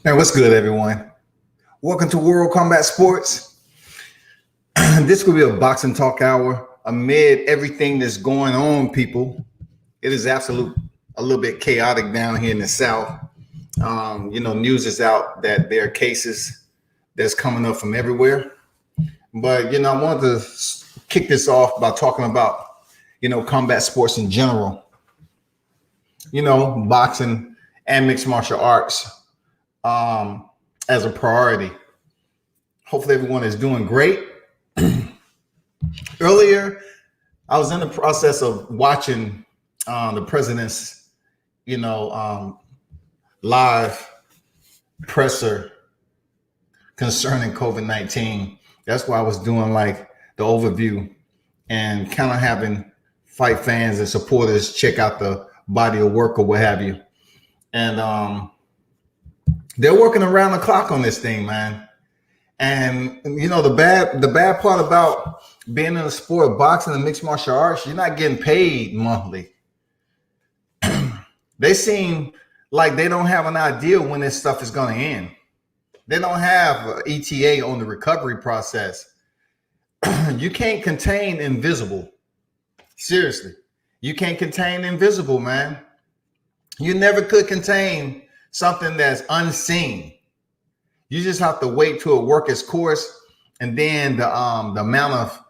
Hey, what's good, everyone? Welcome to World Combat Sports. This will be a boxing talk hour amid everything that's going on, people. It is absolute a little bit chaotic down here in the South. News is out that there are cases that's coming up from everywhere. But, I wanted to kick this off by talking about, combat sports in general, boxing and mixed martial arts as a priority. Hopefully everyone is doing great. Earlier, I was in the process of watching the president's, live presser concerning COVID-19. That's why I was doing like the overview and kind of having fight fans and supporters check out the body of work or what have you. And they're working around the clock on this thing, man. And the bad part about being in the sport of boxing and mixed martial arts, you're not getting paid monthly. They seem like they don't have an idea when this stuff is going to end. They don't have ETA on the recovery process. You can't contain invisible. Seriously, you can't contain invisible, man. You never could contain something that's unseen. You just have to wait till it work its course, and then the amount of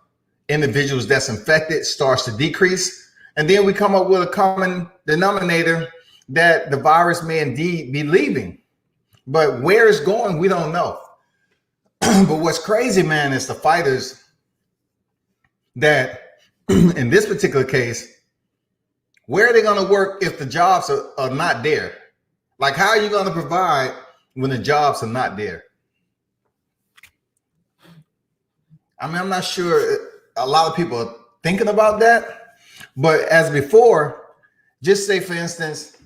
individuals that's infected starts to decrease, and then we come up with a common denominator that the virus may indeed be leaving. But where it's going, we don't know. But what's crazy, man, is the fighters that, in this particular case, where are they going to work if the jobs are not there? Like, how are you going to provide when the jobs are not there? I mean, I'm not sure a lot of people are thinking about that. But as before, just say, for instance,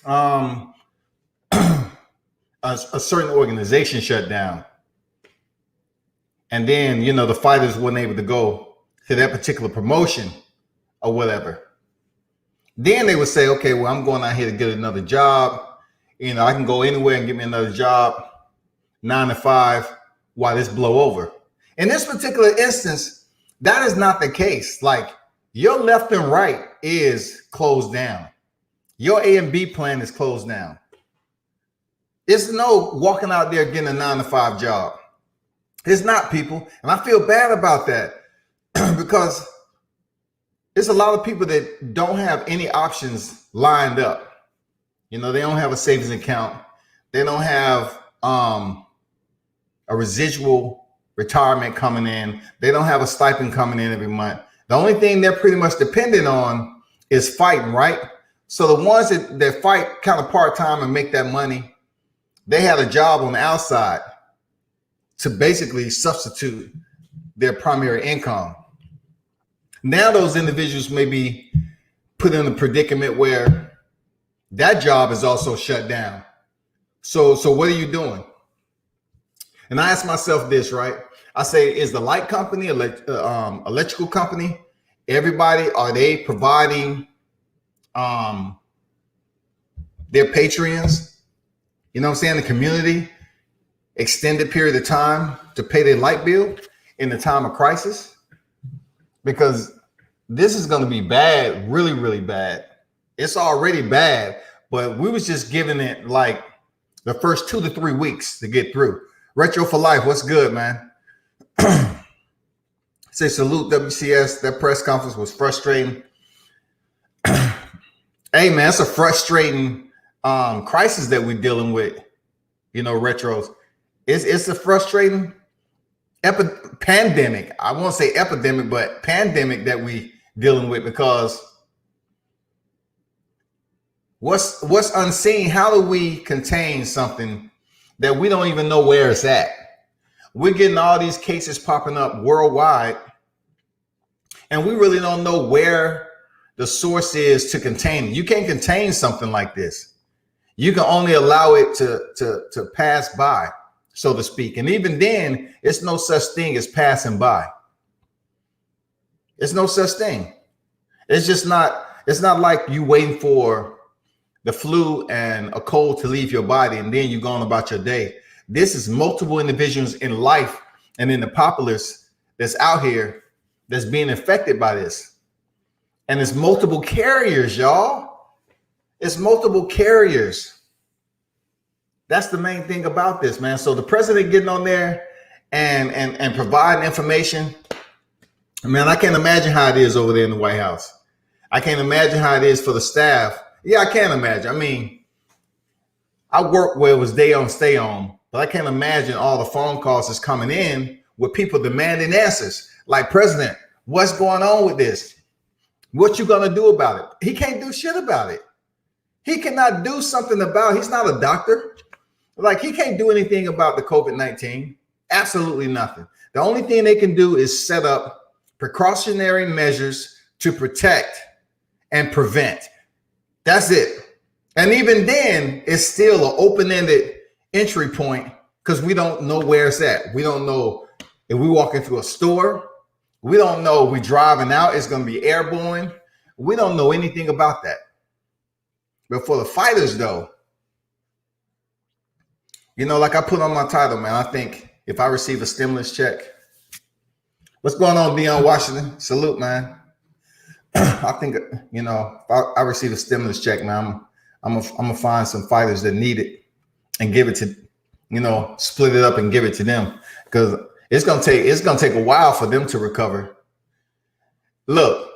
a certain organization shut down. And then, the fighters weren't able to go to that particular promotion or whatever. Then they would say, okay, well, I'm going out here to get another job. I can go anywhere and get me another job, 9 to 5, while this blow over. In this particular instance, that is not the case. Like, your left and right is closed down. Your A and B plan is closed down. It's no walking out there getting a 9 to 5 job. It's not, people. And I feel bad about that because there's a lot of people that don't have any options lined up. They don't have a savings account. They don't have a residual retirement coming in. They don't have a stipend coming in every month. The only thing they're pretty much dependent on is fighting, right? So the ones that fight kind of part-time and make that money, they had a job on the outside to basically substitute their primary income. Now those individuals may be put in a predicament where that job is also shut down. So what are you doing? And I ask myself this, right? I say, is the light company, electrical company, everybody, are they providing their patrons, the community, extended period of time to pay their light bill in the time of crisis? Because this is going to be bad, really, really bad. It's already bad, but we was just giving it like the first 2 to 3 weeks to get through. Retro for life, what's good, man? Say salute WCS. That press conference was frustrating. Hey, man, it's a frustrating crisis that we're dealing with. Retros. It's a frustrating pandemic. I won't say epidemic, but pandemic that we dealing with, because what's unseen? How do we contain something that we don't even know where it's at? We're getting all these cases popping up worldwide, and we really don't know where the source is to contain it. You can't contain something like this. You can only allow it to pass by, so to speak. And even then, it's no such thing as passing by. It's no such thing. It's just not, it's not like you waiting for the flu and a cold to leave your body, and then you're going about your day. This is multiple individuals in life and in the populace that's out here that's being affected by this. And it's multiple carriers, y'all. It's multiple carriers. That's the main thing about this, man. So the president getting on there and providing information, man, I can't imagine how it is over there in the White House. I can't imagine how it is for the staff. Yeah, I can't imagine. I mean, I work where it was day on, stay on, but I can't imagine all the phone calls that's coming in with people demanding answers. Like, President, what's going on with this? What you gonna do about it? He can't do shit about it. He cannot do something about it. He's not a doctor. Like, he can't do anything about the COVID-19. Absolutely nothing. The only thing they can do is set up precautionary measures to protect and prevent. That's it. And even then, it's still an open-ended entry point because we don't know where it's at. We don't know if we walk into a store. We don't know if we driving out, it's going to be airborne. We don't know anything about that. But for the fighters, though, you know, like I put on my title, man, I think if I receive a stimulus check, what's going on, Deion Washington? Salute, man. I think, you know, if I receive a stimulus check, man, I'm gonna find some fighters that need it and give it to, you know, split it up and give it to them, because it's gonna take a while for them to recover. Look,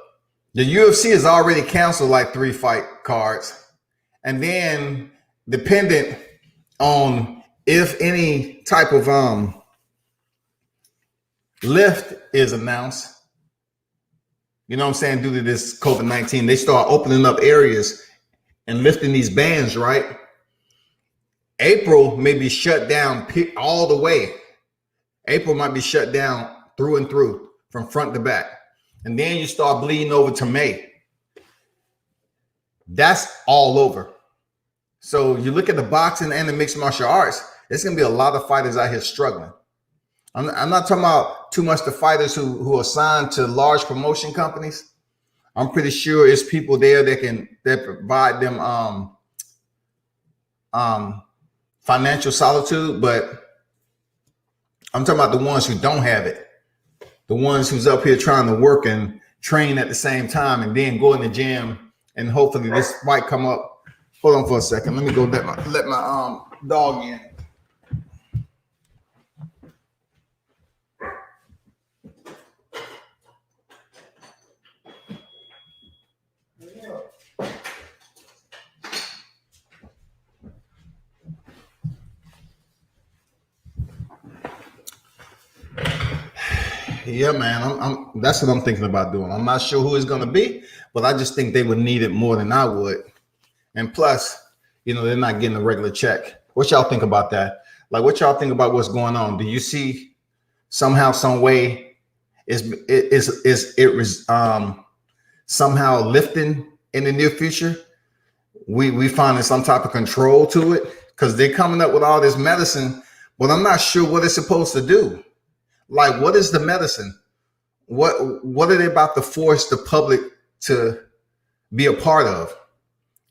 the UFC has already canceled like 3 fight cards, and then dependent on if any type of lift is announced, you know what I'm saying, due to this COVID-19, they start opening up areas and lifting these bans, right? April may be shut down all the way. April might be shut down through and through, from front to back. And then you start bleeding over to May. That's all over. So you look at the boxing and the mixed martial arts, there's going to be a lot of fighters out here struggling. I'm not talking about too much the fighters who are signed to large promotion companies. I'm pretty sure it's people there that provide them financial solitude, but I'm talking about the ones who don't have it. The ones who's up here trying to work and train at the same time and then go in the gym, and hopefully this might come up. Hold on for a second. Let me go let my dog in. Yeah, man, that's what I'm thinking about doing. I'm not sure who it's going to be, but I just think they would need it more than I would. And plus, you know, they're not getting a regular check. What y'all think about that? Like, what y'all think about what's going on? Do you see somehow, some way is somehow lifting in the near future? We finding some type of control to it, because they're coming up with all this medicine, but I'm not sure what it's supposed to do. Like, what is the medicine? What are they about to force the public to be a part of?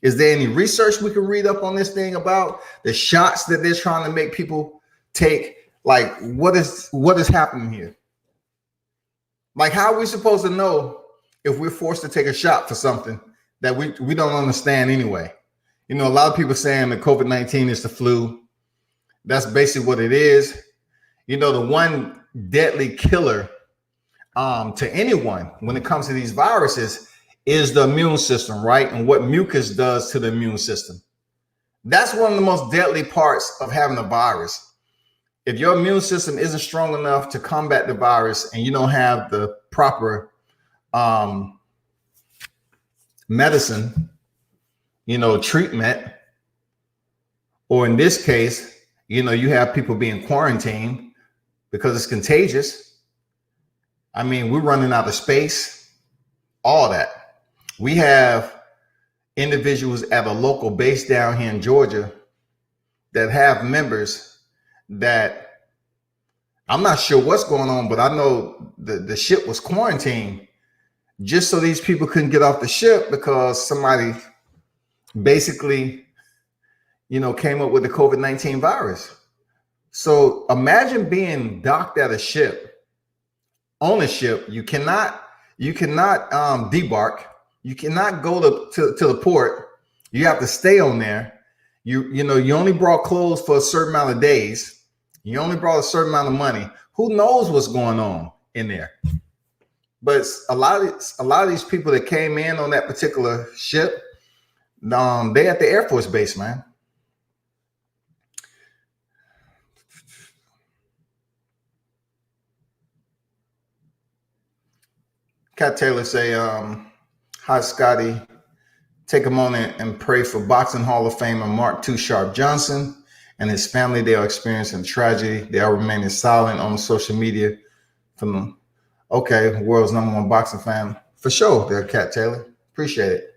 Is there any research we can read up on this thing about the shots that they're trying to make people take? Like, what is happening here? Like, how are we supposed to know if we're forced to take a shot for something that we don't understand anyway? You know, a lot of people saying that COVID-19 is the flu. That's basically what it is. You know, the one deadly killer to anyone when it comes to these viruses is the immune system, right? And what mucus does to the immune system. That's one of the most deadly parts of having a virus. If your immune system isn't strong enough to combat the virus and you don't have the proper medicine, you know, treatment, or in this case, you know, you have people being quarantined because it's contagious. I mean, we're running out of space, all that. We have individuals at a local base down here in Georgia that have members that, I'm not sure what's going on, but I know the ship was quarantined just so these people couldn't get off the ship because somebody basically, came up with the COVID-19 virus. So imagine being docked at a ship, on a ship. You cannot debark. You cannot go to the port. You have to stay on there. You only brought clothes for a certain amount of days. You only brought a certain amount of money. Who knows what's going on in there? But a lot of these people that came in on that particular ship, they at the Air Force base, man. Cat Taylor say, hi, Scotty. Take a moment and pray for Boxing Hall of Famer Mark Too Sharp Johnson and his family. They are experiencing tragedy. They are remaining silent on social media from the world's #1 boxing fan. For sure, there, Cat Taylor. Appreciate it.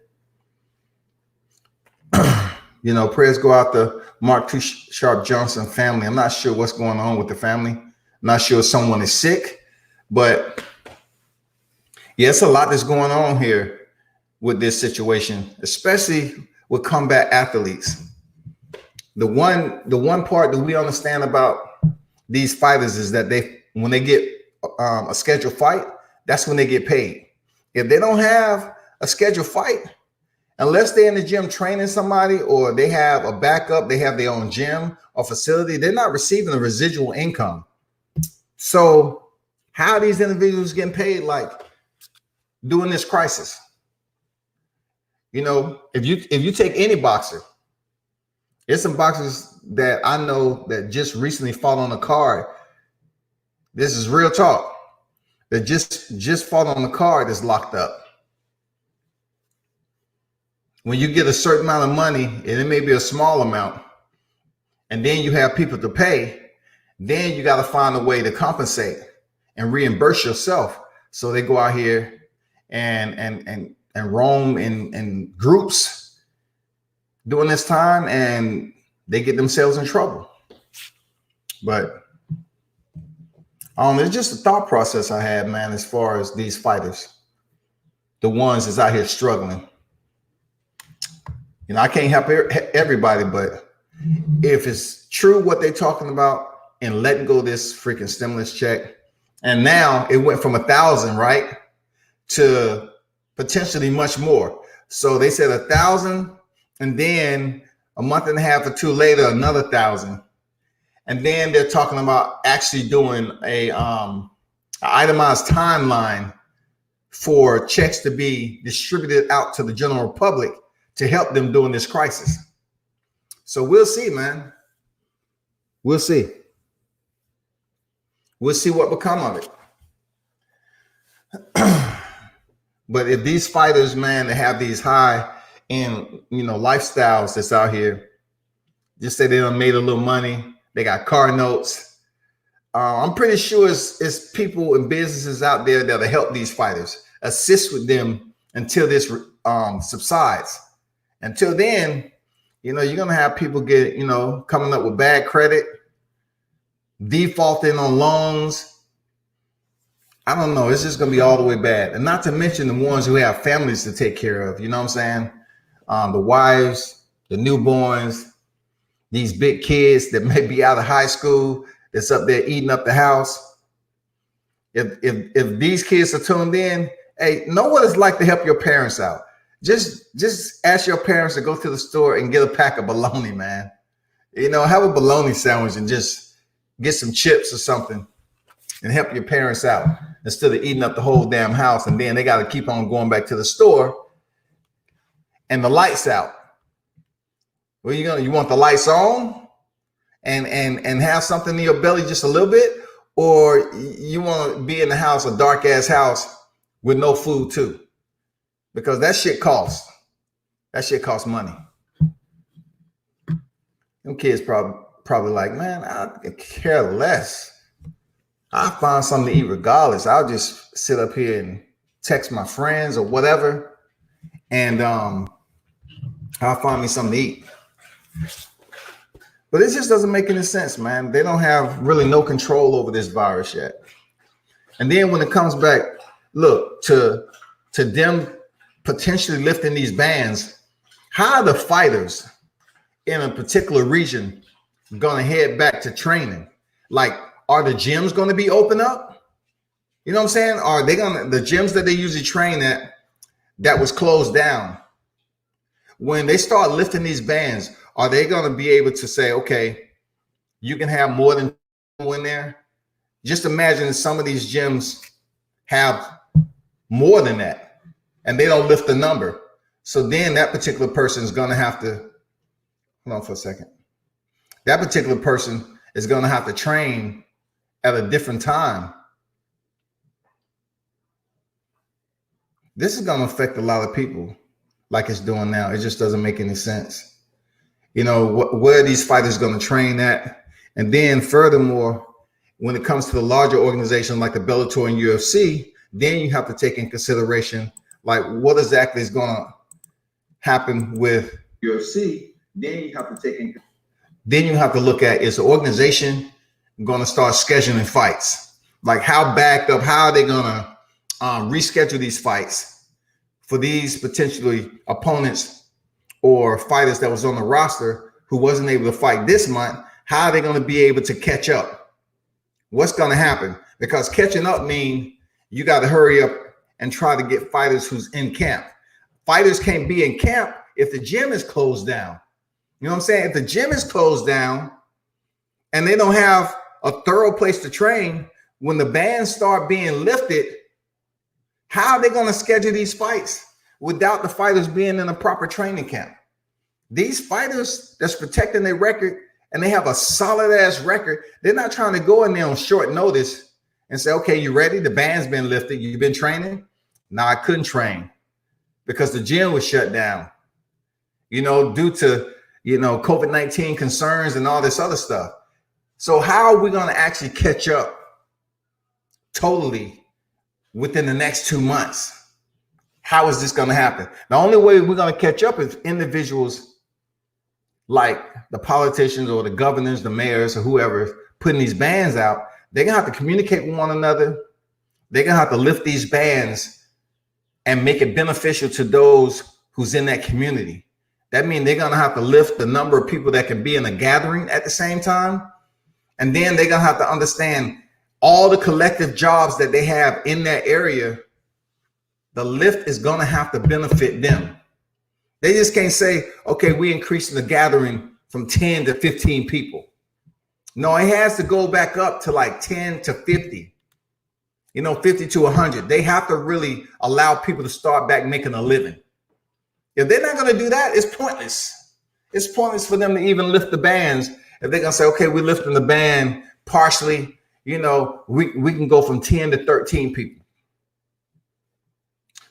Prayers go out to Mark Too Sharp Johnson family. I'm not sure what's going on with the family. I'm not sure if someone is sick, but it's a lot that's going on here with this situation, especially with combat athletes. The one part that we understand about these fighters is that when they get a scheduled fight, that's when they get paid. If they don't have a scheduled fight, unless they're in the gym training somebody or they have a backup, they have their own gym or facility, they're not receiving a residual income. So how are these individuals getting paid like during this crisis? If you take any boxer, there's some boxers that I know that just recently fought on a card. This is real talk. That just fought on the card is locked up. When you get a certain amount of money, and it may be a small amount, and then you have people to pay, then you got to find a way to compensate and reimburse yourself. So they go out here and roam in groups during this time, and they get themselves in trouble. But it's just a thought process I had, man, as far as these fighters, the ones that's out here struggling. I can't help everybody, but if it's true what they're talking about and letting go of this freaking stimulus check, and now it went from 1,000, right, to potentially much more. So they said 1,000, and then a month and a half or two later, another 1,000. And then they're talking about actually doing a itemized timeline for checks to be distributed out to the general public to help them during this crisis. So we'll see, man. We'll see. We'll see what become of it. But if these fighters, man, that have these high end, lifestyles that's out here, just say they done made a little money, they got car notes. I'm pretty sure it's people and businesses out there that'll help these fighters, assist with them until this subsides. Until then, you're gonna have people get, coming up with bad credit, defaulting on loans. I don't know. It's just going to be all the way bad. And not to mention the ones who have families to take care of. You know what I'm saying? The wives, the newborns, these big kids that may be out of high school, that's up there eating up the house. If these kids are tuned in, hey, know what it's like to help your parents out. Just ask your parents to go to the store and get a pack of bologna, man. Have a bologna sandwich and just get some chips or something and help your parents out instead of eating up the whole damn house. And then they got to keep on going back to the store and the lights out. Well, you want the lights on and have something in your belly just a little bit, or you want to be in the house, a dark ass house with no food too, because that shit costs. That shit costs money. Them kids probably like, man, I care less. I'll find something to eat regardless. I'll just sit up here and text my friends or whatever, and I'll find me something to eat. But it just doesn't make any sense, man. They don't have really no control over this virus yet. And then when it comes back, look, to them potentially lifting these bans, How are the fighters in a particular region going to head back to training? Like, are the gyms going to be open up? You know what I'm saying? Are they going to, the gyms that they usually train at that was closed down, when they start lifting these bans, are they going to be able to say, okay, you can have more than two in there? Just imagine that some of these gyms have more than that and they don't lift the number. So then that particular person is going to have to, hold on for a second. That particular person is going to have to train at a different time. This is going to affect a lot of people like it's doing now. It just doesn't make any sense. You know, where are these fighters going to train at? And then furthermore, when it comes to the larger organization like the Bellator and UFC, then you have to take in consideration, like, what exactly is going to happen with UFC. Then you have to look at, is the organization going to start scheduling fights? Like, how backed up, how are they going to reschedule these fights for these potentially opponents or fighters that was on the roster who wasn't able to fight this month? How are they going to be able to catch up? What's going to happen? Because catching up means you got to hurry up and try to get fighters who's in camp. Fighters can't be in camp if the gym is closed down. You know what I'm saying? If the gym is closed down and they don't have a thorough place to train, when the bans start being lifted, how are they going to schedule these fights without the fighters being in a proper training camp? These fighters that's protecting their record and they have a solid ass record, they're not trying to go in there on short notice and say, okay, you ready? The ban's been lifted. You've been training? No, I couldn't train because the gym was shut down, you know, due to, you know, COVID-19 concerns and all this other stuff. So how are we going to actually catch up totally within the next 2 months? How is this going to happen? The only way we're going to catch up is individuals like the politicians or the governors, the mayors, or whoever putting these bans out. They're going to have to communicate with one another. They're going to have to lift these bans and make it beneficial to those who's in that community. That means they're going to have to lift the number of people that can be in a gathering at the same time. And then they're going to have to understand all the collective jobs that they have in that area. The lift is going to have to benefit them. They just can't say, okay, we're increasing the gathering from 10 to 15 people. No, it has to go back up to like 10 to 50, you know, 50 to 100. They have to really allow people to start back making a living. If they're not going to do that, it's pointless. It's pointless for them to even lift the bans. If they're going to say, okay, we're lifting the ban partially, you know, we can go from 10 to 13 people.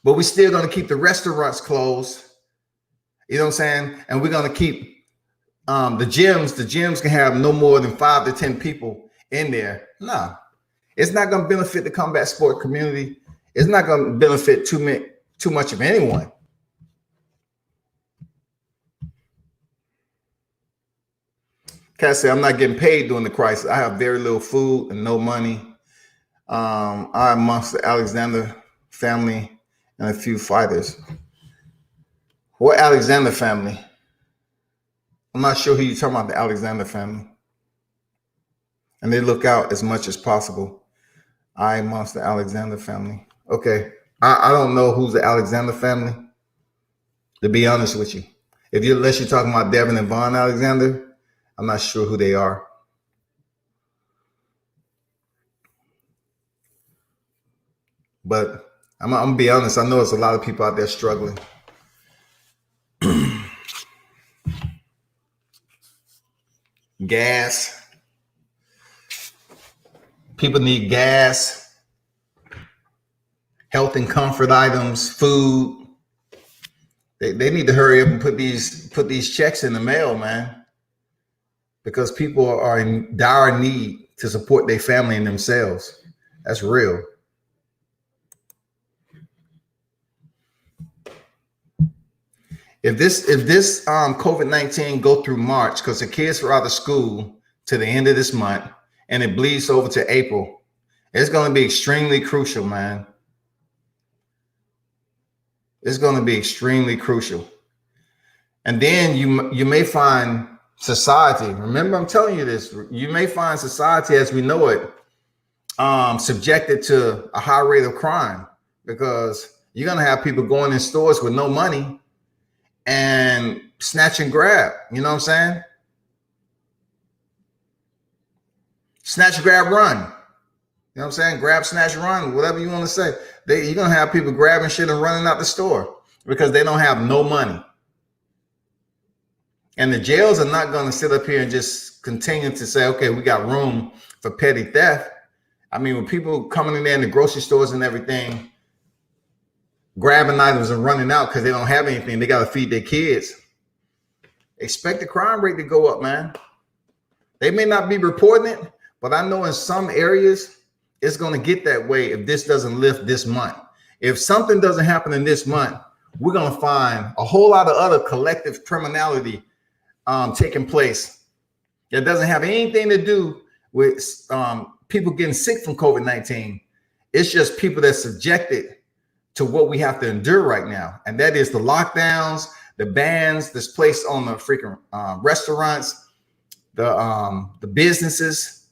But we're still going to keep the restaurants closed. You know what I'm saying? And we're going to keep the gyms can have no more than 5 to 10 people in there. No, it's not going to benefit the combat sport community. It's not going to benefit too much of anyone. Cassie, I'm not getting paid during the crisis. I have very little food and no money. I'm amongst the Alexander family and a few fighters. What Alexander family? I'm not sure who you're talking about, the Alexander family. And they look out as much as possible. I amongst the Alexander family. Okay. I don't know who's the Alexander family, to be honest with you. Unless you're talking about Devin and Vaughn Alexander, I'm not sure who they are. But I'm gonna be honest, I know there's a lot of people out there struggling. Gas. People need gas, health and comfort items, food. They need to hurry up and put these checks in the mail, man, because people are in dire need to support their family and themselves. That's real. If this COVID-19 go through March, because the kids are out of school to the end of this month, and it bleeds over to April, it's going to be extremely crucial, man. It's going to be extremely crucial. And then you may find society. Remember, I'm telling you this. You may find society as we know it subjected to a high rate of crime, because you're gonna have people going in stores with no money and snatch and grab. You know what I'm saying? Snatch, grab, run. You know what I'm saying? Grab, snatch, run, whatever you want to say. You're gonna have people grabbing shit and running out the store because they don't have no money. And the jails are not going to sit up here and just continue to say, okay, we got room for petty theft. I mean, when people coming in there in the grocery stores and everything, grabbing items and running out because they don't have anything, they got to feed their kids. Expect the crime rate to go up, man. They may not be reporting it, but I know in some areas it's going to get that way if this doesn't lift this month. If something doesn't happen in this month, we're going to find a whole lot of other collective criminality taking place that doesn't have anything to do with people getting sick from COVID-19. It's just people that's subjected to what we have to endure right now. And that is the lockdowns, the bans that's placed on the freaking restaurants, the businesses.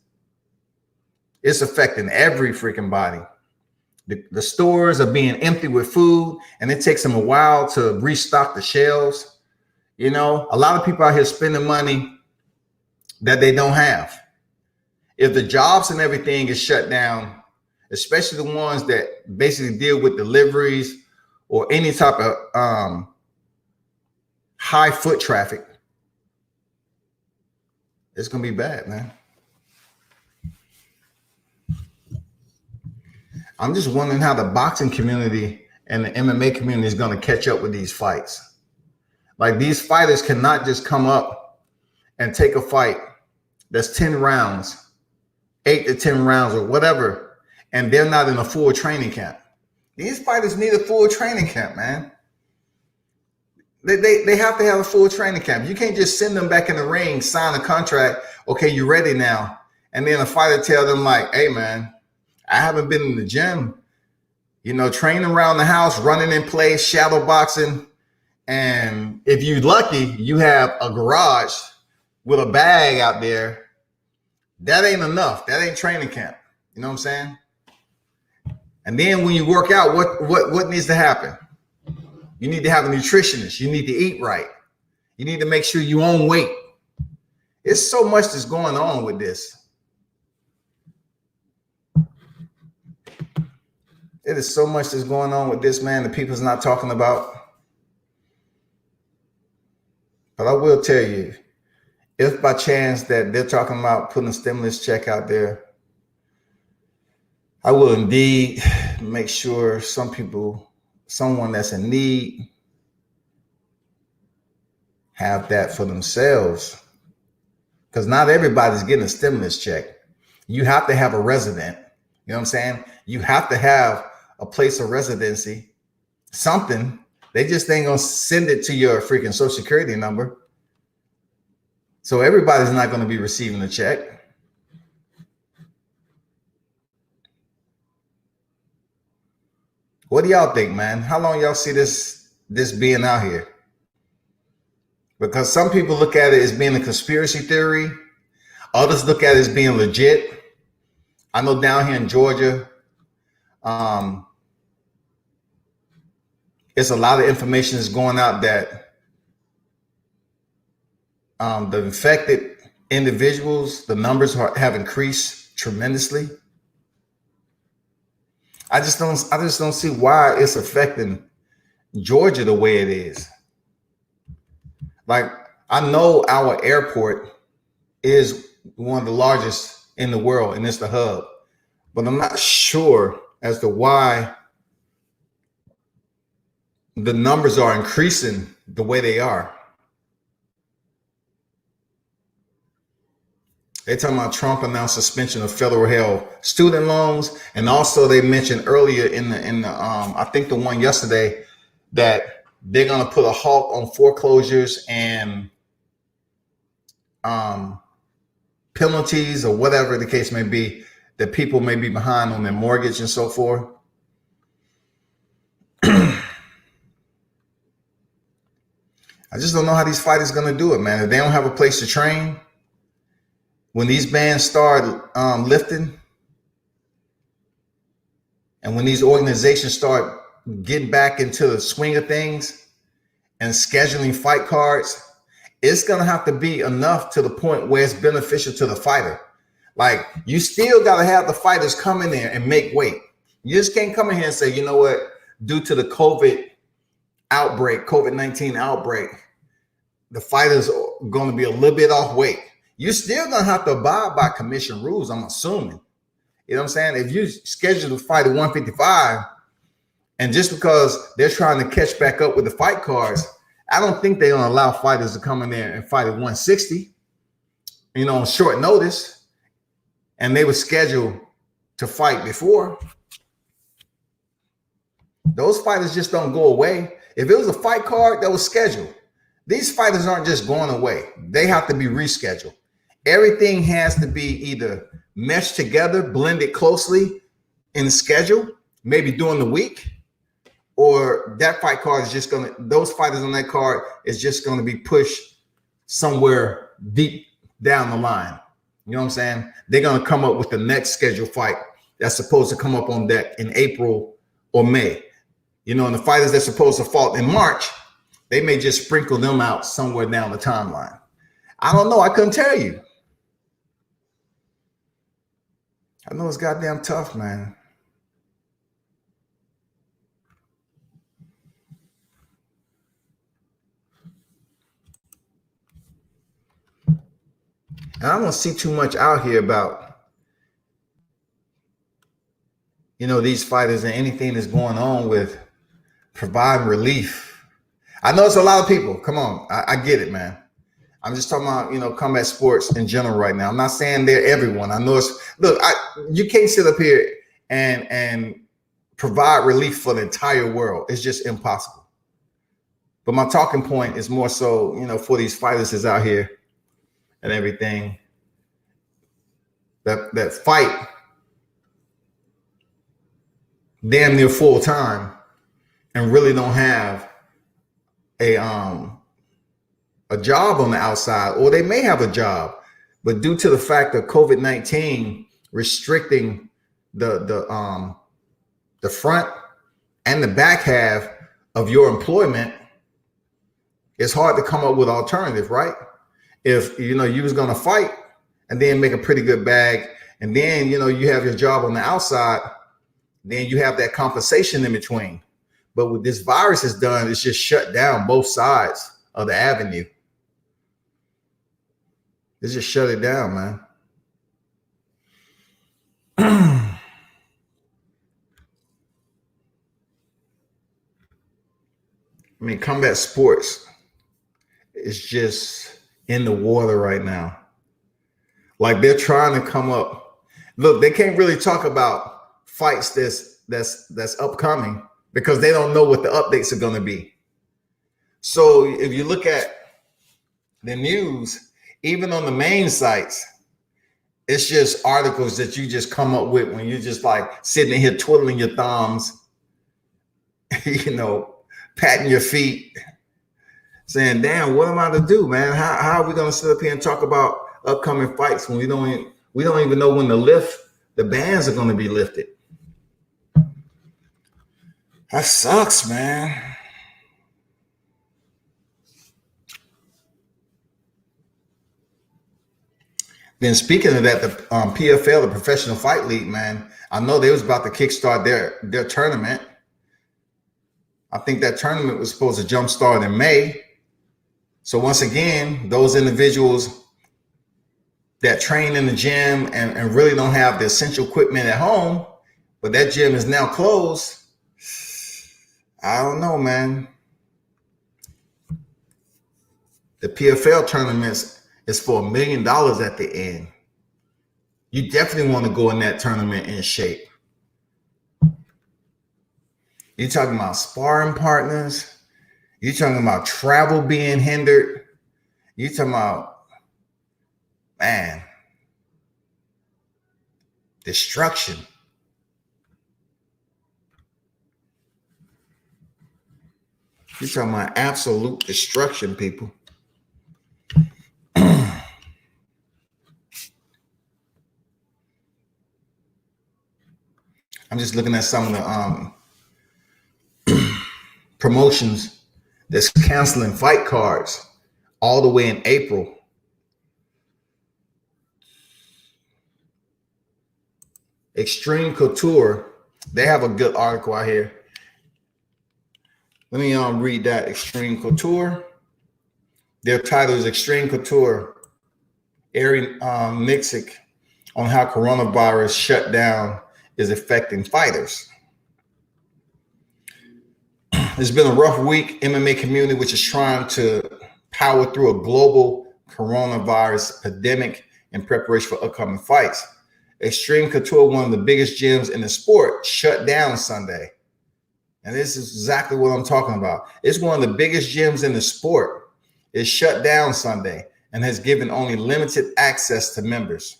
It's affecting every freaking body. The stores are being empty with food, and it takes them a while to restock the shelves. You know, a lot of people out here spending money that they don't have. If the jobs and everything is shut down, especially the ones that basically deal with deliveries or any type of high foot traffic, it's going to be bad, man. I'm just wondering how the boxing community and the MMA community is going to catch up with these fights. Like, these fighters cannot just come up and take a fight that's 10 rounds, 8 to 10 rounds or whatever, and they're not in a full training camp. These fighters need a full training camp, man. They have to have a full training camp. You can't just send them back in the ring, sign a contract, okay, you're ready now. And then a fighter tell them like, hey, man, I haven't been in the gym, you know, training around the house, running in place, shadow boxing. And if you're lucky, you have a garage with a bag out there. That ain't enough. That ain't training camp. You know what I'm saying? And then when you work out, what needs to happen? You need to have a nutritionist. You need to eat right. You need to make sure you own weight. It's so much that's going on with this. It is so much that's going on with this, man, that people's not talking about. But I will tell you, if by chance that they're talking about putting a stimulus check out there, I will indeed make sure someone that's in need, have that for themselves. Because not everybody's getting a stimulus check. You have to have a resident. You know what I'm saying? You have to have a place of residency, something. They just ain't gonna send it to your freaking social security number. So everybody's not going to be receiving a check. What do y'all think, man? How long y'all see this being out here? Because some people look at it as being a conspiracy theory. Others look at it as being legit. I know down here in Georgia, it's a lot of information that's going out that the infected individuals, the numbers have increased tremendously. I just don't see why it's affecting Georgia the way it is. Like, I know our airport is one of the largest in the world, and it's the hub, but I'm not sure as to why the numbers are increasing the way they are. They talking about Trump announced suspension of federal held student loans, and also they mentioned earlier in the I think the one yesterday that they're gonna put a halt on foreclosures and penalties or whatever the case may be that people may be behind on their mortgage and so forth. I I just don't know how these fighters going to do it, man. If they don't have a place to train, when these bans start lifting, and when these organizations start getting back into the swing of things and scheduling fight cards, it's going to have to be enough to the point where it's beneficial to the fighter. Like, you still got to have the fighters come in there and make weight. You just can't come in here and say, you know what, due to the COVID-19 outbreak, the fighters are going to be a little bit off weight. You're still going to have to abide by commission rules, I'm assuming. You know what I'm saying? If you schedule the fight at 155, and just because they're trying to catch back up with the fight cards, I don't think they're going to allow fighters to come in there and fight at 160, on short notice. And they were scheduled to fight before. Those fighters just don't go away. If it was a fight card that was scheduled, these fighters aren't just going away. They have to be rescheduled. Everything has to be either meshed together, blended closely in the schedule, maybe during the week, or that fight card is just those fighters on that card is just going to be pushed somewhere deep down the line. You know what I'm saying? They're going to come up with the next scheduled fight that's supposed to come up on deck in April or May. And the fighters that's supposed to fight in March, they may just sprinkle them out somewhere down the timeline. I don't know. I couldn't tell you. I know it's goddamn tough, man. And I don't see too much out here about, these fighters and anything that's going on with providing relief. I know it's a lot of people. Come on. I get it, man. I'm just talking about, combat sports in general right now. I'm not saying they're everyone. I know you can't sit up here and provide relief for the entire world. It's just impossible. But my talking point is more so, for these fighters that's out here and everything that fight damn near full time and really don't have a job on the outside, or they may have a job, but due to the fact of COVID-19 restricting the front and the back half of your employment, it's hard to come up with alternative, right? If you was going to fight and then make a pretty good bag, and then you have your job on the outside, then you have that compensation in between. But what this virus has done is just shut down both sides of the avenue. It's just shut it down, man. I mean, combat sports is just in the water right now. Like, they're trying to come up. Look, they can't really talk about fights that's upcoming because they don't know what the updates are going to be. So if you look at the news, even on the main sites, it's just articles that you just come up with when you're just like sitting here twiddling your thumbs, patting your feet, saying, damn, what am I to do, man? How are we going to sit up here and talk about upcoming fights when we don't even know when the bans are going to be lifted? That sucks, man. Then speaking of that, the PFL, the Professional Fight League, man, I know they was about to kickstart their tournament. I think that tournament was supposed to jumpstart in May. So once again, those individuals that train in the gym and really don't have the essential equipment at home, but that gym is now closed. I don't know, man. The PFL tournaments is for $1 million at the end. You definitely want to go in that tournament in shape. You're talking about sparring partners. You're talking about travel being hindered. You're talking about, man, destruction. You're talking about absolute destruction, people. I'm just looking at some of the promotions that's canceling fight cards all the way in April. Extreme Couture, they have a good article out here. Let me read that. Extreme Couture. Their title is Extreme Couture. Ari Nixick on how coronavirus shutdown is affecting fighters. It's been a rough week. MMA community, which is trying to power through a global coronavirus pandemic in preparation for upcoming fights. Extreme Couture, one of the biggest gyms in the sport, shut down Sunday. And this is exactly what I'm talking about. It's one of the biggest gyms in the sport. It's shut down Sunday and has given only limited access to members.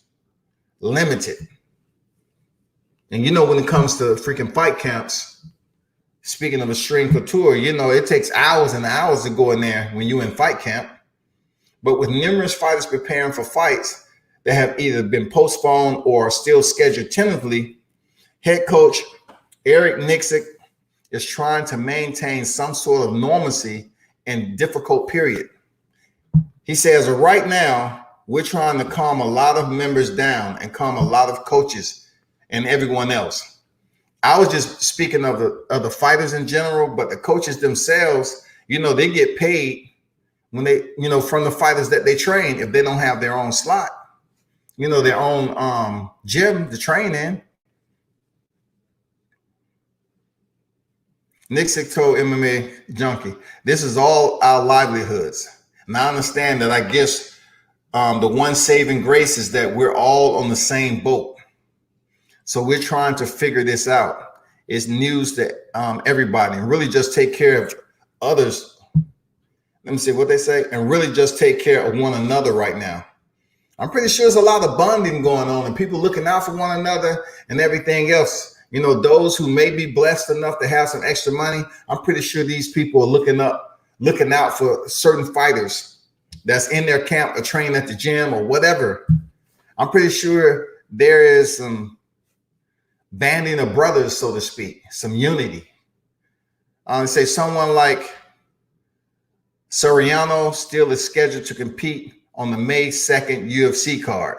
Limited. And you know, when it comes to freaking fight camps, speaking of Extreme Couture, you know, it takes hours and hours to go in there when you're in fight camp. But with numerous fighters preparing for fights that have either been postponed or are still scheduled tentatively, head coach Ari Nixick is trying to maintain some sort of normalcy in difficult period. He says, right now, we're trying to calm a lot of members down and calm a lot of coaches and everyone else. I was just speaking of the fighters in general, but the coaches themselves, you know, they get paid when they, you know, from the fighters that they train if they don't have their own slot, you know, their own gym to train in. Nixick told MMA Junkie, this is all our livelihoods. And I understand that. I guess the one saving grace is that we're all on the same boat. So we're trying to figure this out. It's news to everybody, and really just take care of others. Let me see what they say. And really just take care of one another right now. I'm pretty sure there's a lot of bonding going on and people looking out for one another and everything else. You know, those who may be blessed enough to have some extra money, I'm pretty sure these people are looking out for certain fighters that's in their camp or training at the gym or whatever. I'm pretty sure there is some banding of brothers, so to speak, some unity. Say someone like Soriano still is scheduled to compete on the May 2nd UFC card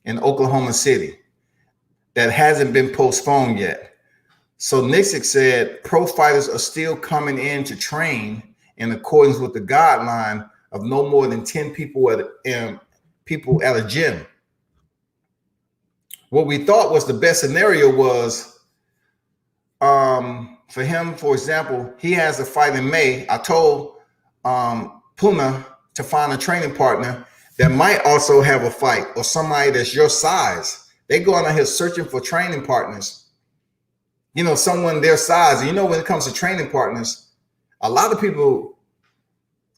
in Oklahoma City. That hasn't been postponed yet. So Nixick said pro fighters are still coming in to train in accordance with the guideline of no more than 10 people at a gym. What we thought was the best scenario was for him, for example, he has a fight in May. I told Puna to find a training partner that might also have a fight or somebody that's your size. They go out here searching for training partners, you know, someone their size. And you know, when it comes to training partners, a lot of people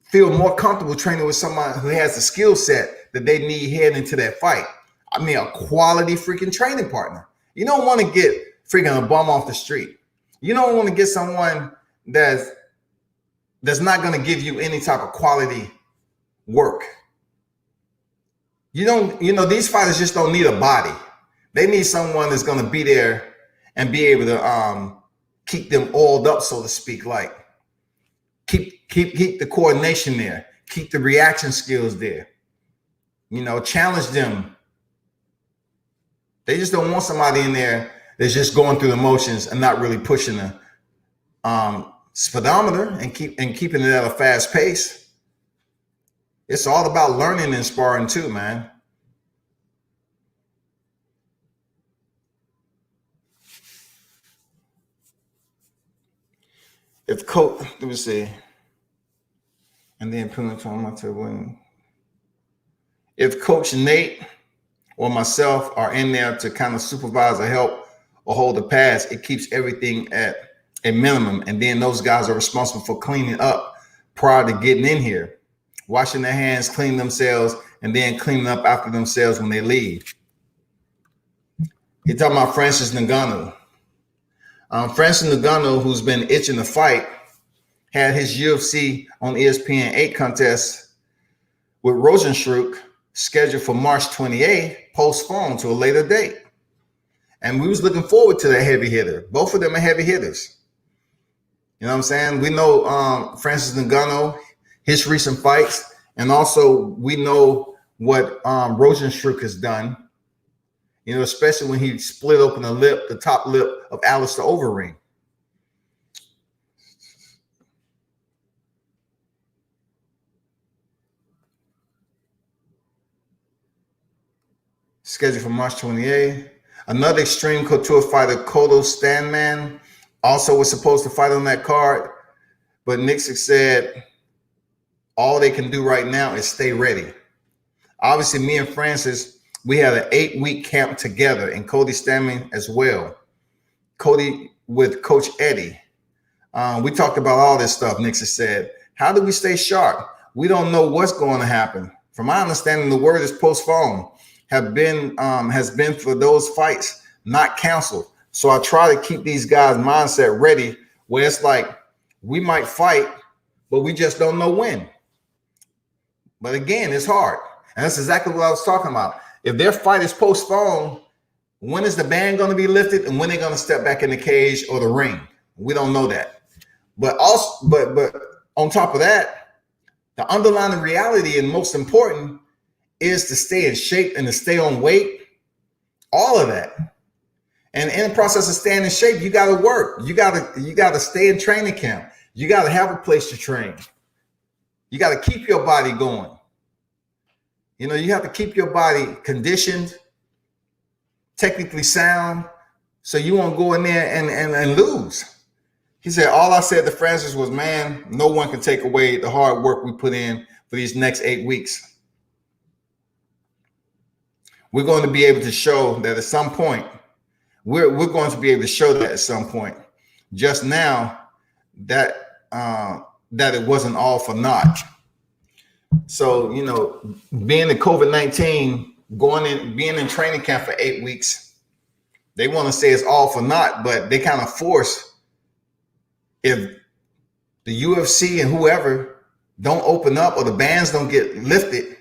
feel more comfortable training with someone who has the skill set that they need heading into that fight. I mean, a quality freaking training partner. You don't want to get freaking a bum off the street. You don't want to get someone that's not going to give you any type of quality work. You know, these fighters just don't need a body. They need someone that's going to be there and be able to keep them oiled up, so to speak, like keep the coordination there, keep the reaction skills there, you know, challenge them. They just don't want somebody in there that's just going through the motions and not really pushing the speedometer and keeping it at a fast pace. It's all about learning and sparring too, man. If coach, let me see, and then put it on my table. If Coach Nate or myself are in there to kind of supervise or help or hold the pass, it keeps everything at a minimum. And then those guys are responsible for cleaning up prior to getting in here, washing their hands, cleaning themselves, and then cleaning up after themselves when they leave. You're talking about Francis Ngannou. Francis Ngannou, who's been itching to fight, had his UFC on ESPN 8 contest with Rosenstruck scheduled for March 28th, postponed to a later date. And we was looking forward to that heavy hitter. Both of them are heavy hitters. You know what I'm saying? We know Francis Ngannou, his recent fights, and also we know what Rosenstruck has done. You know, especially when he split open the top lip of Alistair Overeem. Scheduled for March 28th. Another Extreme Couture fighter, Kodo Stanman, also was supposed to fight on that card, but Nixon said all they can do right now is stay ready. Obviously, me and Francis, we had an 8-week camp together, and Cody Stanman as well. Cody with Coach Eddie. We talked about all this stuff, Nixon said. How do we stay sharp? We don't know what's going to happen. From my understanding, the word is postponed. Has been for those fights not canceled. So I try to keep these guys' mindset ready, where it's like we might fight, but we just don't know when. But again, it's hard. And that's exactly what I was talking about. If their fight is postponed, when is the ban going to be lifted and when they're going to step back in the cage or the ring? We don't know that. But also, but on top of that, the underlying reality and most important is to stay in shape and to stay on weight, all of that. And in the process of staying in shape, you got to work. You got to stay in training camp. You got to have a place to train. You got to keep your body going. You know, you have to keep your body conditioned, technically sound, so you won't go in there and lose. He said, all I said to Francis was, man, no one can take away the hard work we put in for these next 8 weeks. We're going to be able to show that at some point, we're going to be able to show that at some point. Just now, that it wasn't all for naught. So, you know, being in COVID-19, being in training camp for 8 weeks, they want to say it's all for naught, but they kind of force, if the UFC and whoever don't open up or the bans don't get lifted,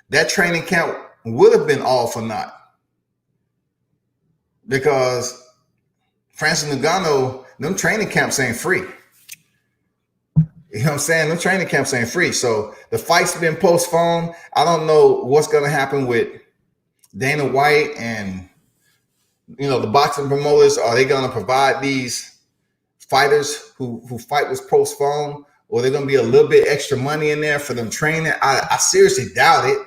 that training camp would have been all for naught. Because Francis Ngannou, them training camps ain't free. You know what I'm saying? Them training camps ain't free. So the fight's been postponed. I don't know what's going to happen with Dana White and, you know, the boxing promoters. Are they going to provide these fighters who fight was postponed, or they're going to be a little bit extra money in there for them training? I seriously doubt it.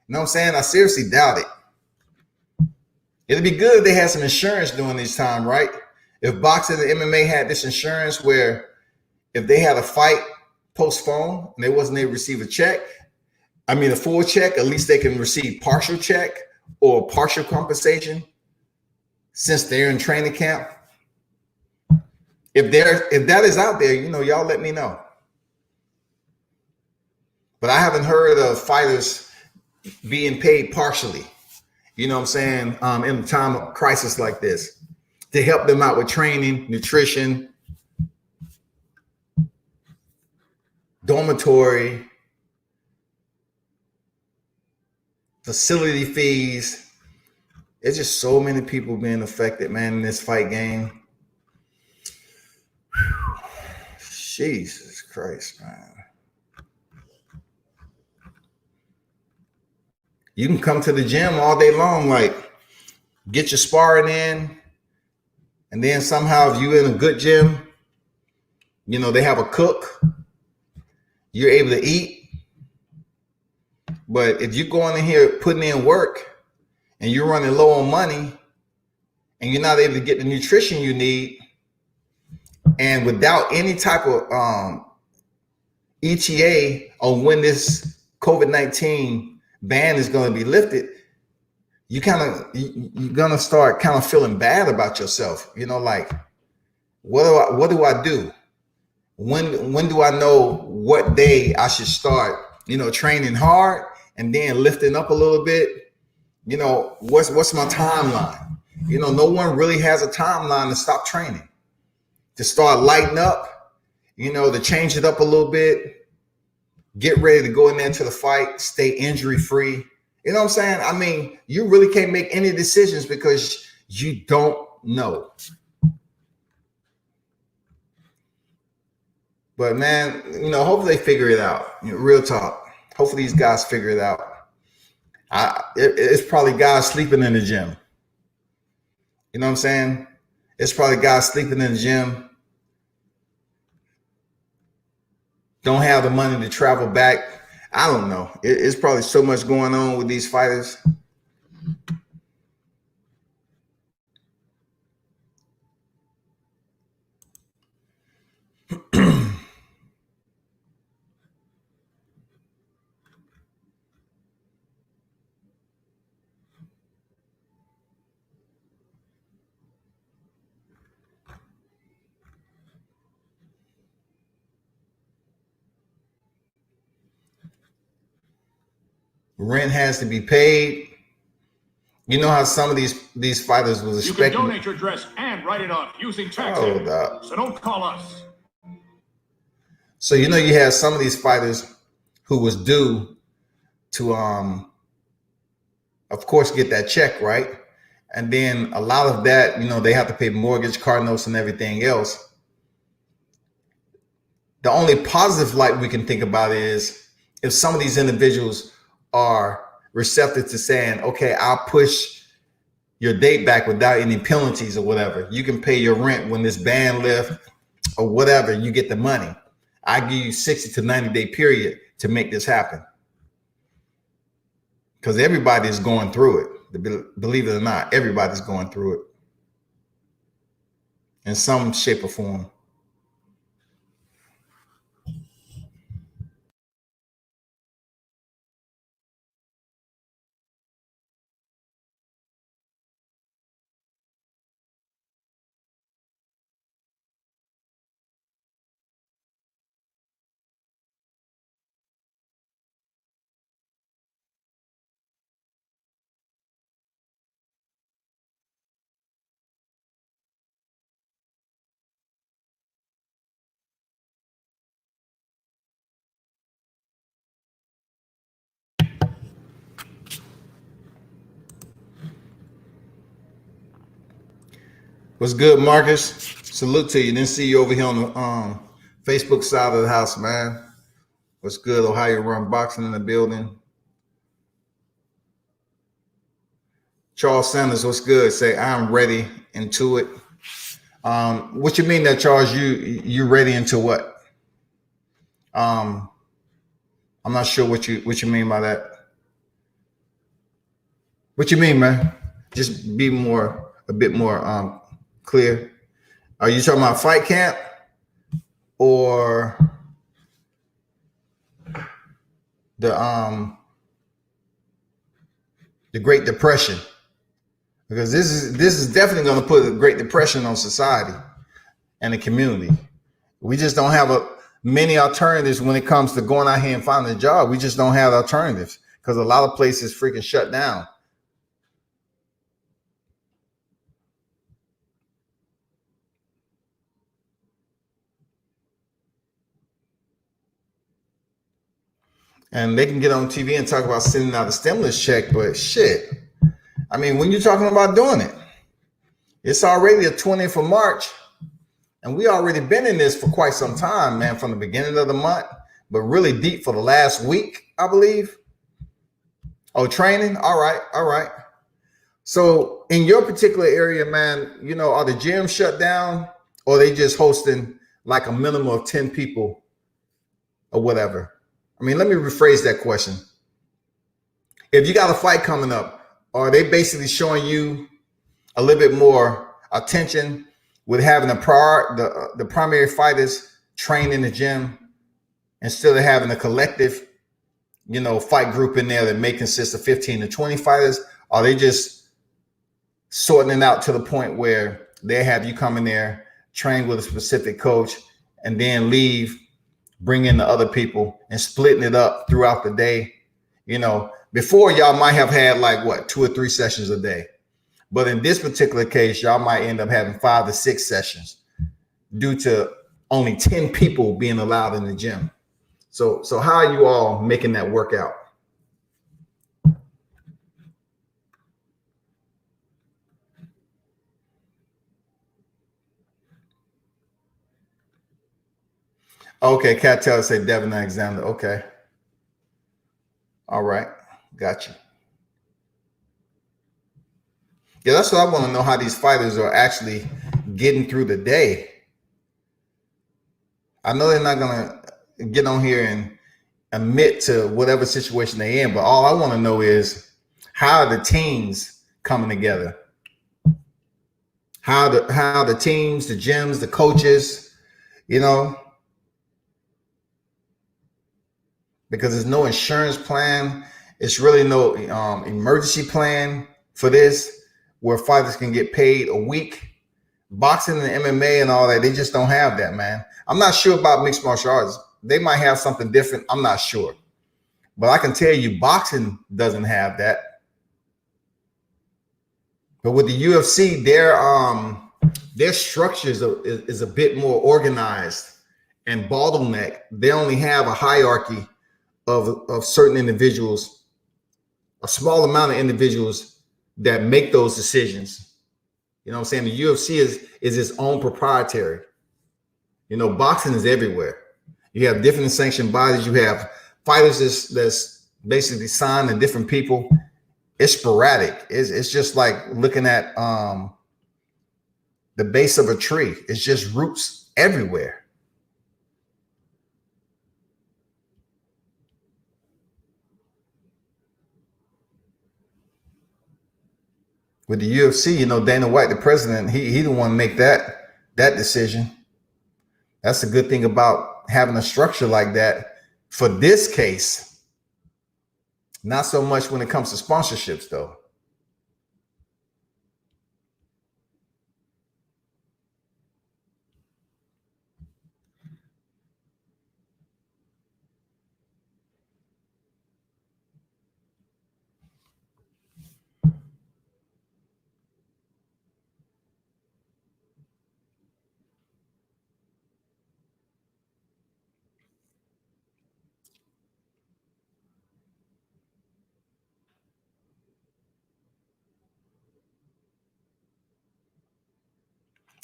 You know what I'm saying? I seriously doubt it. It'd be good if they had some insurance during this time, right? If boxing and MMA had this insurance where if they had a fight postponed and they wasn't able to receive a full check, at least they can receive partial check or partial compensation since they're in training camp. If that is out there, you know, y'all let me know. But I haven't heard of fighters being paid partially, you know what I'm saying, in a time of crisis like this, to help them out with training, nutrition, dormitory, facility fees. There's just so many people being affected, man, in this fight game. Jesus Christ, man. You can come to the gym all day long, like get your sparring in, and then somehow if you're in a good gym, you know, they have a cook, you're able to eat. But if you're going in here putting in work and you're running low on money and you're not able to get the nutrition you need, and without any type of ETA on when this COVID-19 ban is going to be lifted, you're going to start kind of feeling bad about yourself. You know, like, what do I do? When do I know what day I should start, you know, training hard and then lifting up a little bit? You know, what's my timeline? You know, no one really has a timeline to stop training, to start lighting up to change it up a little bit, get ready to go in there to the fight, stay injury free. You know what I'm saying? I mean, you really can't make any decisions because you don't know. But man, hopefully they figure it out. Real talk. Hopefully these guys figure it out. It's probably guys sleeping in the gym. You know what I'm saying? It's probably guys sleeping in the gym. Don't have the money to travel back. I don't know. It's probably so much going on with these fighters. Rent has to be paid. You know how some of these fighters was expecting. You can donate your dress and write it off using tax. So don't call us. So you had some of these fighters who was due to of course get that check, right? And then a lot of that, they have to pay mortgage, car notes, and everything else. The only positive light we can think about is if some of these individuals are receptive to saying, okay, I'll push your date back without any penalties or whatever. You can pay your rent when this ban lifts or whatever, you get the money. I give you 60 to 90-day period to make this happen. Because everybody is going through it. Believe it or not, everybody's going through it in some shape or form. What's good, Marcus? Salute to you. Didn't see you over here on the Facebook side of the house, man. What's good? Ohio Run Boxing in the building. Charles Sanders, what's good? Say, I'm ready into it. What you mean that, Charles? You ready into what? I'm not sure what you mean by that. What you mean, man? Just be a bit more clear. Are you talking about fight camp or the Great Depression? Because this is definitely going to put a Great Depression on society and the community. We just don't have many alternatives when it comes to going out here and finding a job. We just don't have alternatives because a lot of places freaking shut down. And they can get on TV and talk about sending out a stimulus check, but shit. I mean, when you're talking about doing it, it's already the 20th of March, and we already been in this for quite some time, man, from the beginning of the month, but really deep for the last week, I believe. Oh, training? All right. So in your particular area, man, are the gyms shut down or are they just hosting like a minimum of 10 people or whatever? I mean, let me rephrase that question. If you got a fight coming up, are they basically showing you a little bit more attention with having the primary fighters train in the gym instead of having a collective, fight group in there that may consist of 15 to 20 fighters? Are they just sorting it out to the point where they have you come in there, train with a specific coach, and then leave, bring in the other people and splitting it up throughout the day? Before y'all might have had like 2 or 3 sessions a day. But in this particular case, y'all might end up having 5 to 6 sessions due to only 10 people being allowed in the gym. So how are you all making that work out? Okay, Cat Taylor said Devin Alexander. Okay. All right. Gotcha. Yeah, that's what I want to know, how these fighters are actually getting through the day. I know they're not going to get on here and admit to whatever situation they're in, but all I want to know is, how are the teams coming together? How the teams, the gyms, the coaches, because there's no insurance plan. It's really no emergency plan for this, where fighters can get paid a week. Boxing and MMA and all that, they just don't have that, man. I'm not sure about mixed martial arts. They might have something different. I'm not sure. But I can tell you boxing doesn't have that. But with the UFC, their structures is a bit more organized and bottleneck. They only have a hierarchy of certain individuals, a small amount of individuals that make those decisions. You know what I'm saying? The UFC is its own proprietary. Boxing is everywhere. You have different sanctioned bodies. You have fighters that's basically signed to different people. It's sporadic. It's just like looking at the base of a tree. It's just roots everywhere. With the UFC, Dana White, the president, he didn't want to make that decision. That's a good thing about having a structure like that for this case. Not so much when it comes to sponsorships, though.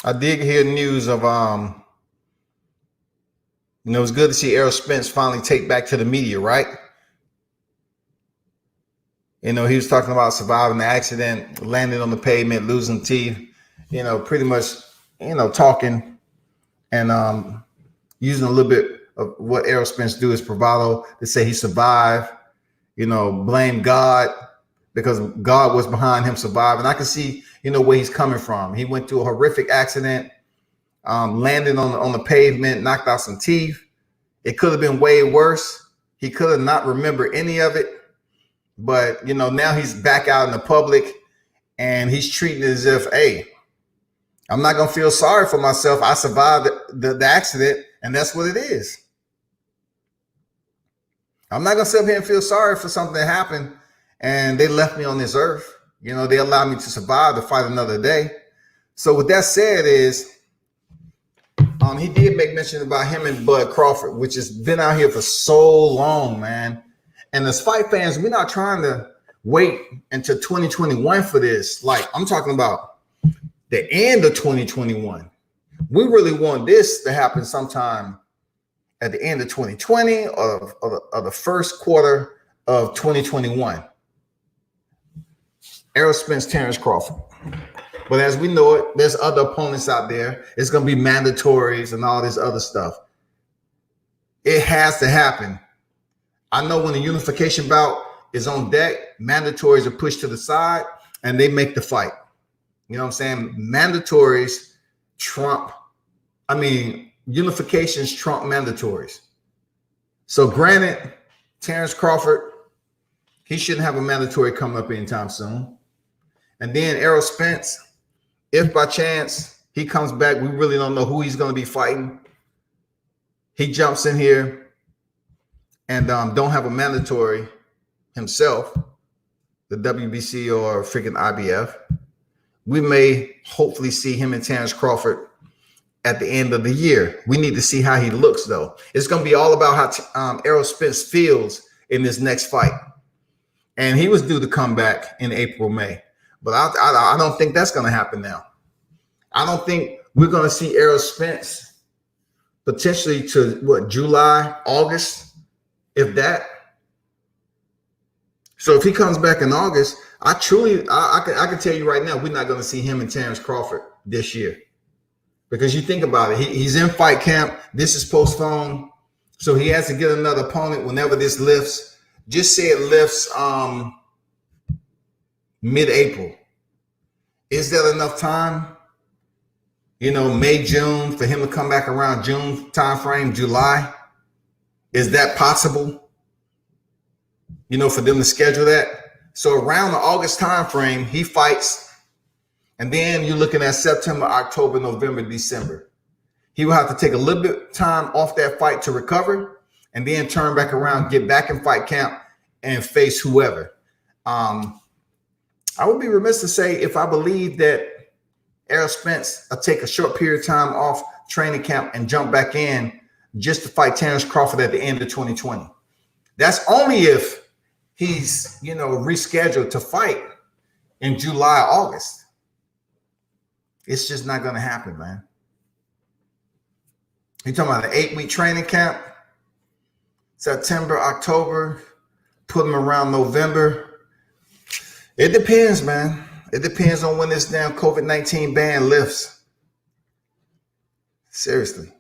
I did hear news of it was good to see Errol Spence finally take back to the media, right? He was talking about surviving the accident, landing on the pavement, losing teeth, pretty much, talking and using a little bit of what Errol Spence do as bravado to say he survived, blame God because God was behind him surviving. I can see, where he's coming from. He went through a horrific accident, landed on the pavement, knocked out some teeth. It could have been way worse. He could have not remembered any of it. But, now he's back out in the public and he's treating it as if, hey, I'm not going to feel sorry for myself. I survived the accident, and that's what it is. I'm not going to sit here and feel sorry for something that happened and they left me on this earth. They allowed me to survive to fight another day. So with that said is, he did make mention about him and Bud Crawford, which has been out here for so long, man. And as fight fans, we're not trying to wait until 2021 for this. Like, I'm talking about the end of 2021. We really want this to happen sometime at the end of 2020 or the first quarter of 2021. Errol Spence, Terrence Crawford. But as we know it, there's other opponents out there. It's going to be mandatories and all this other stuff. It has to happen. I know when the unification bout is on deck, mandatories are pushed to the side and they make the fight. You know what I'm saying? Mandatories trump, unifications trump mandatories. So granted, Terrence Crawford, he shouldn't have a mandatory coming up anytime soon. And then Errol Spence, if by chance he comes back, we really don't know who he's going to be fighting. He jumps in here and don't have a mandatory himself, the WBC or freaking IBF. We may hopefully see him and Terrence Crawford at the end of the year. We need to see how he looks, though. It's going to be all about how Errol Spence feels in this next fight. And he was due to come back in April, May. But I don't think that's going to happen now. I don't think we're going to see Errol Spence potentially to July, August, if that. So if he comes back in August, I can tell you right now, we're not going to see him and Terrence Crawford this year. Because you think about it, he's in fight camp. This is postponed. So he has to get another opponent whenever this lifts. Just say it lifts mid-April. Is that enough time? May, June, for him to come back around June timeframe, July? Is that possible? For them to schedule that? So around the August timeframe, he fights. And then you're looking at September, October, November, December. He will have to take a little bit of time off that fight to recover and then turn back around, get back in fight camp and face whoever. I would be remiss to say if I believe that Errol Spence will take a short period of time off training camp and jump back in just to fight Terrence Crawford at the end of 2020. That's only if he's, rescheduled to fight in July, August. It's just not going to happen, man. You're talking about an 8-week training camp, September, October, put him around November. It depends, man. It depends on when this damn COVID-19 ban lifts. Seriously.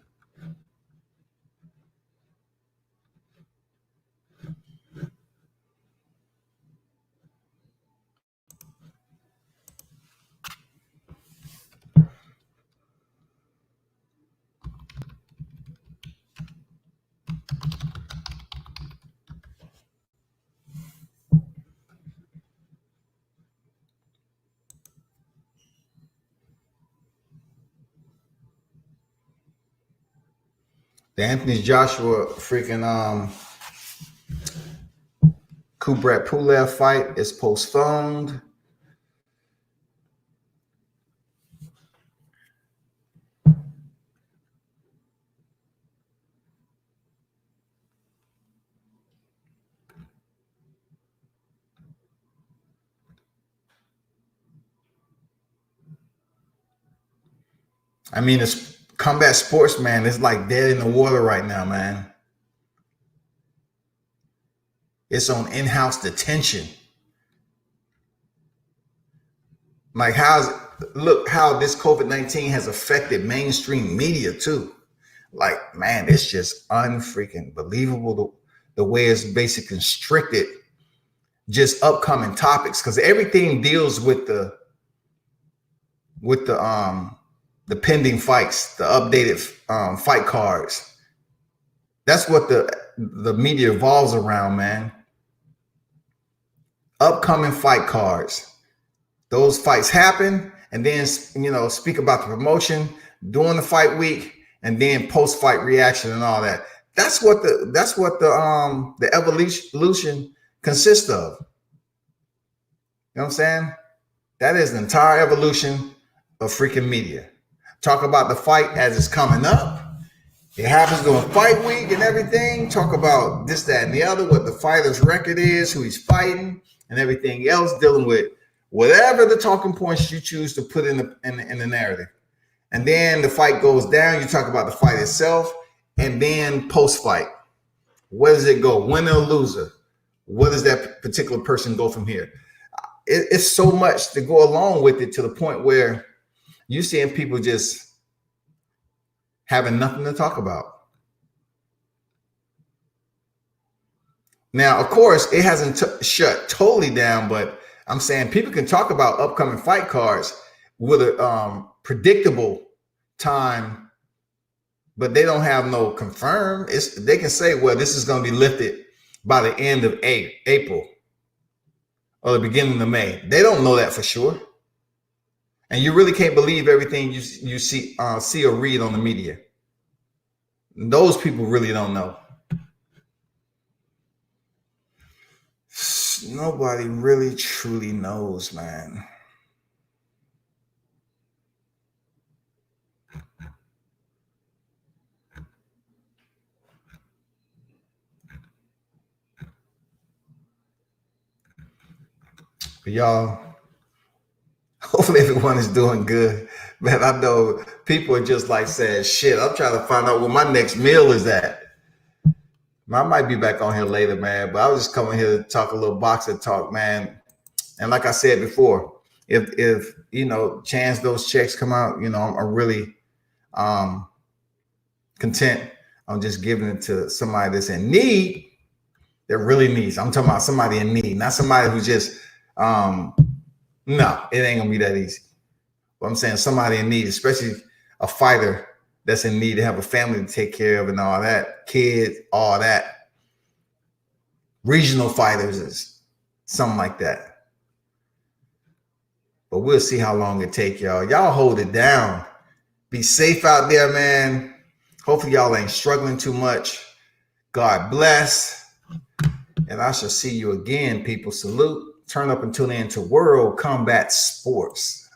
The Anthony Joshua freaking Kubrat Pulev fight is postponed. I mean, it's combat sports, man. It's like dead in the water right now, man. It's on in-house detention. Like look how this COVID-19 has affected mainstream media too. Like, man, it's just unfreaking believable the way it's basically constricted just upcoming topics, because everything deals with the pending fights, the updated fight cards. That's what the media revolves around, man. Upcoming fight cards. Those fights happen, and then speak about the promotion during the fight week, and then post-fight reaction and all that. That's what the evolution consists of. You know what I'm saying? That is the entire evolution of freaking media. Talk about the fight as it's coming up. It happens during fight week and everything. Talk about this, that, and the other, what the fighter's record is, who he's fighting, and everything else, dealing with whatever the talking points you choose to put in the narrative. And then the fight goes down. You talk about the fight itself, and then post-fight. Where does it go? Winner or loser? Where does that particular person go from here? It's so much to go along with it, to the point where you're seeing people just having nothing to talk about. Now, of course, it hasn't shut totally down, but I'm saying people can talk about upcoming fight cards with a predictable time, but they don't have no confirm. They can say, well, this is going to be lifted by the end of April or the beginning of May. They don't know that for sure. And you really can't believe everything you see or read on the media. Those people really don't know. Nobody really truly knows, man. But y'all, hopefully everyone is doing good. Man, I know people are just like saying, shit, I'm trying to find out where my next meal is at. I might be back on here later, man, but I was just coming here to talk a little boxing talk, man. And like I said before, if you know, chance those checks come out, you know, I'm really content on just giving it to somebody that's in need, that really needs. I'm talking about somebody in need, not somebody who just no, it ain't gonna be that easy. But I'm saying somebody in need, especially a fighter that's in need to have a family to take care of and all that, kids, all that. Regional fighters is something like that. But we'll see how long it take, y'all. Y'all hold it down. Be safe out there, man. Hopefully y'all ain't struggling too much. God bless. And I shall see you again, people. Salute. Turn up and tune in to World Combat Sports.